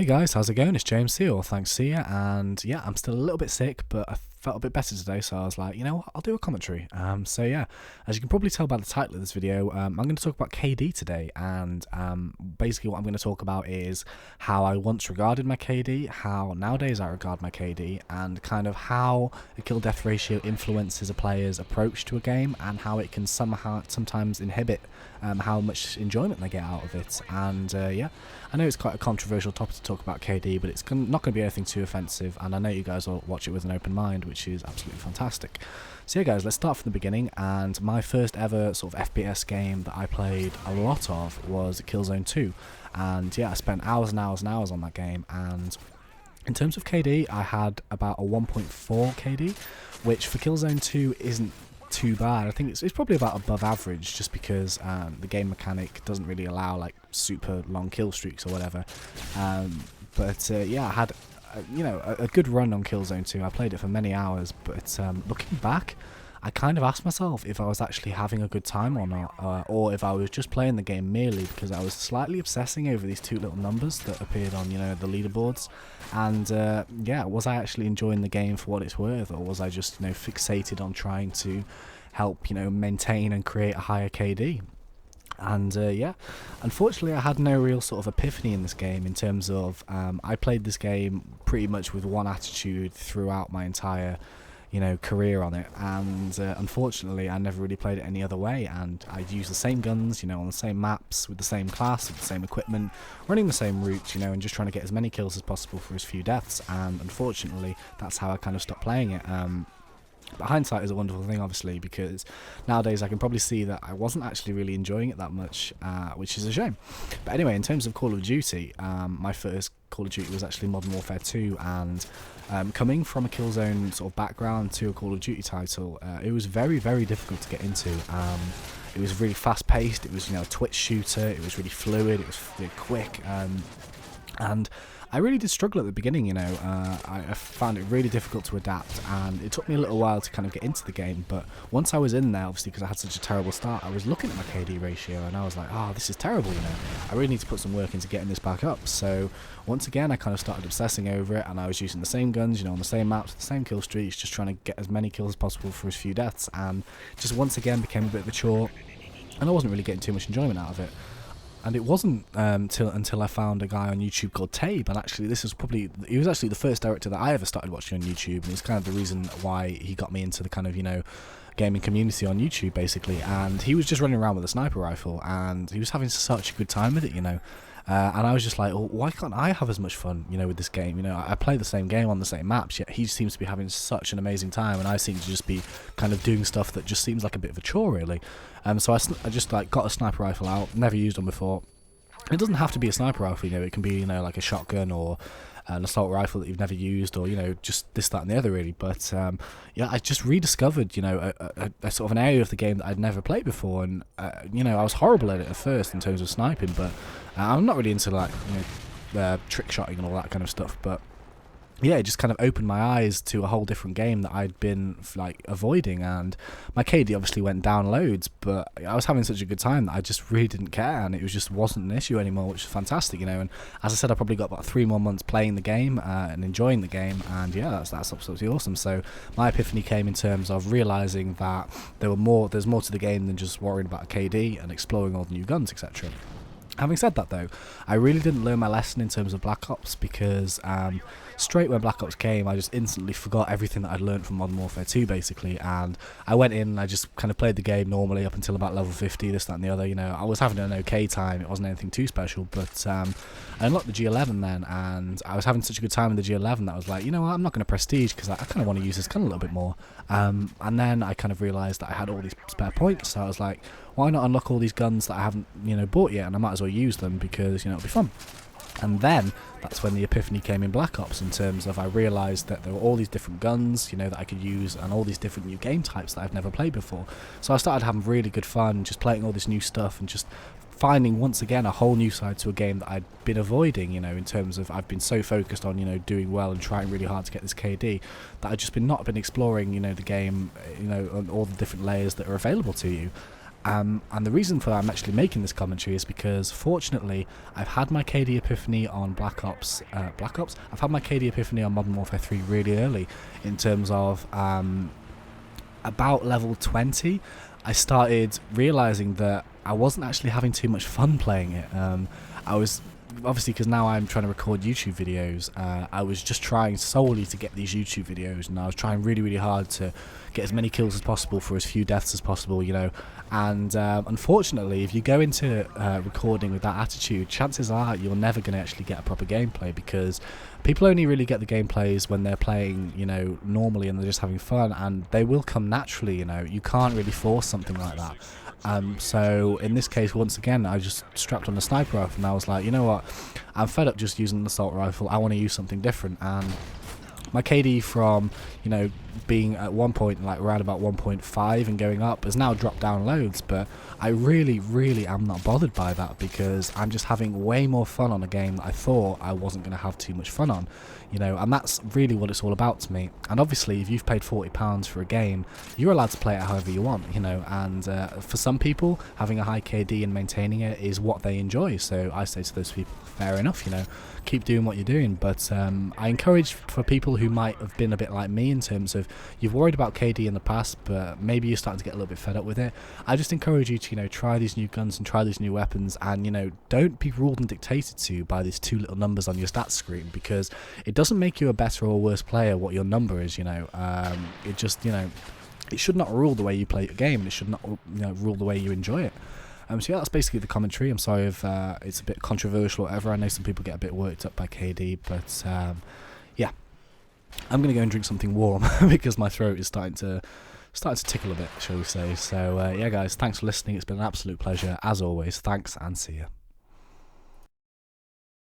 Hey guys, how's it going? It's James or ThnxCya, and yeah, I'm still a little bit sick, but I felt a bit better today, so I was like, you know what, I'll do a commentary. So yeah, as you can probably tell by the title of this video, I'm going to talk about KD today, and basically what I'm going to talk about is how I once regarded my KD, how nowadays I regard my KD, and kind of how the kill-death ratio influences a player's approach to a game, and how it can sometimes inhibit how much enjoyment they get out of it. And yeah, I know it's quite a controversial topic to talk about KD, but it's not going to be anything too offensive, and I know you guys will watch it with an open mind, which is absolutely fantastic. So yeah guys, let's start from the beginning, and my first ever sort of FPS game that I played a lot of was Killzone 2, and yeah, I spent hours and hours and hours on that game. And in terms of KD, I had about a 1.4 KD, which for Killzone 2 isn't too bad. I think it's probably about above average, just because the game mechanic doesn't really allow like super long kill streaks or whatever. But yeah, I had a good run on Killzone 2. I played it for many hours, but looking back, I kind of asked myself if I was actually having a good time or not, or if I was just playing the game merely because I was slightly obsessing over these two little numbers that appeared on, the leaderboards. And yeah, was I actually enjoying the game for what it's worth, or was I just, fixated on trying to help, maintain and create a higher KD? And yeah, unfortunately I had no real sort of epiphany in this game, in terms of I played this game pretty much with one attitude throughout my entire career on it, and unfortunately I never really played it any other way. And I'd use the same guns, on the same maps, with the same class, with the same equipment, running the same routes, and just trying to get as many kills as possible for as few deaths. And unfortunately that's how I kind of stopped playing it. But hindsight is a wonderful thing, obviously, because nowadays I can probably see that I wasn't actually really enjoying it that much, which is a shame. But anyway, in terms of Call of Duty, my first Call of Duty was actually Modern Warfare 2, and coming from a Killzone sort of background to a Call of Duty title, it was very, very difficult to get into. It was really fast-paced, it was a twitch shooter, it was really fluid, it was really quick, and I really did struggle at the beginning. I found it really difficult to adapt, and it took me a little while to kind of get into the game. But once I was in there, obviously because I had such a terrible start, I was looking at my KD ratio and I was like, oh, this is terrible, I really need to put some work into getting this back up. So once again I kind of started obsessing over it, and I was using the same guns, on the same maps, the same kill streaks, just trying to get as many kills as possible for as few deaths, and just once again became a bit of a chore, and I wasn't really getting too much enjoyment out of it. And it wasn't until I found a guy on YouTube called Tabe, and actually he was actually the first director that I ever started watching on YouTube, and it's kind of the reason why he got me into the kind of, gaming community on YouTube, basically. And he was just running around with a sniper rifle, and he was having such a good time with it, and I was just like, well, why can't I have as much fun, with this game? I play the same game on the same maps, yet he seems to be having such an amazing time, and I seem to just be kind of doing stuff that just seems like a bit of a chore, really. So I just got a sniper rifle out, never used one before. It doesn't have to be a sniper rifle, it can be, like a shotgun or an assault rifle that you've never used, or just this, that and the other, really. But yeah, I just rediscovered a sort of an area of the game that I'd never played before, and I was horrible at it at first in terms of sniping, but I'm not really into like trick shotting and all that kind of stuff. But yeah, it just kind of opened my eyes to a whole different game that I'd been like avoiding, and my KD obviously went down loads, but I was having such a good time that I just really didn't care, and it just wasn't an issue anymore, which is fantastic, And as I said, I probably got about 3 more months playing the game and enjoying the game, and yeah, that's absolutely awesome. So my epiphany came in terms of realizing that there's more to the game than just worrying about a KD and exploring all the new guns, etc. Having said that, though, I really didn't learn my lesson in terms of Black Ops, because straight when Black Ops came, I just instantly forgot everything that I'd learned from Modern Warfare 2, basically, and I went in and I just kind of played the game normally up until about level 50, this, that and the other. I was having an okay time, it wasn't anything too special, but I unlocked the G11 then, and I was having such a good time with the G11 that I was like, what, I'm not going to prestige, because I kind of want to use this gun a little bit more. And then I kind of realised that I had all these spare points, so I was like, why not unlock all these guns that I haven't, bought yet, and I might as well use them, because, it'll be fun. And then that's when the epiphany came in Black Ops, in terms of I realised that there were all these different guns, that I could use, and all these different new game types that I've never played before. So I started having really good fun, just playing all this new stuff, and just finding once again a whole new side to a game that I'd been avoiding, in terms of I've been so focused on, doing well and trying really hard to get this KD, that I've just not been exploring, the game, on all the different layers that are available to you. And the reason for I'm actually making this commentary is because, fortunately, I've had my KD epiphany on Black Ops. I've had my KD epiphany on Modern Warfare 3 really early, in terms of about level 20. I started realizing that I wasn't actually having too much fun playing it. I was, obviously, because now I'm trying to record YouTube videos, I was just trying solely to get these YouTube videos, and I was trying really, really hard to get as many kills as possible for as few deaths as possible, you know. And unfortunately, if you go into recording with that attitude, chances are you're never going to actually get a proper gameplay, because people only really get the gameplays when they're playing, you know, normally, and they're just having fun, and they will come naturally, you know. You can't really force something like that. So in this case, once again, I just strapped on a sniper rifle, and I was like, you know what, I'm fed up just using an assault rifle. I want to use something different. And my KD from, you know, being at one point like around about 1.5 and going up has now dropped down loads, but I really, really am not bothered by that, because I'm just having way more fun on a game that I thought I wasn't going to have too much fun on, you know. And that's really what it's all about to me. And obviously, if you've paid £40 for a game, you're allowed to play it however you want, you know. And for some people, having a high KD and maintaining it is what they enjoy. So I say to those people, fair enough, you know, keep doing what you're doing. But I encourage, for people who might have been a bit like me in terms of you've worried about KD in the past, but maybe you're starting to get a little bit fed up with it, I just encourage you to, you know, try these new guns and try these new weapons, and, you know, don't be ruled and dictated to by these two little numbers on your stats screen, because it doesn't make you a better or worse player what your number is, you know. It just, you know, it should not rule the way you play a game, and it should not, you know, rule the way you enjoy it. So yeah, that's basically the commentary. I'm sorry if it's a bit controversial or whatever. I know some people get a bit worked up by KD, but yeah, I'm gonna go and drink something warm because my throat is starting to tickle a bit, shall we say. So yeah, guys, thanks for listening. It's been an absolute pleasure as always. Thanks, and see ya.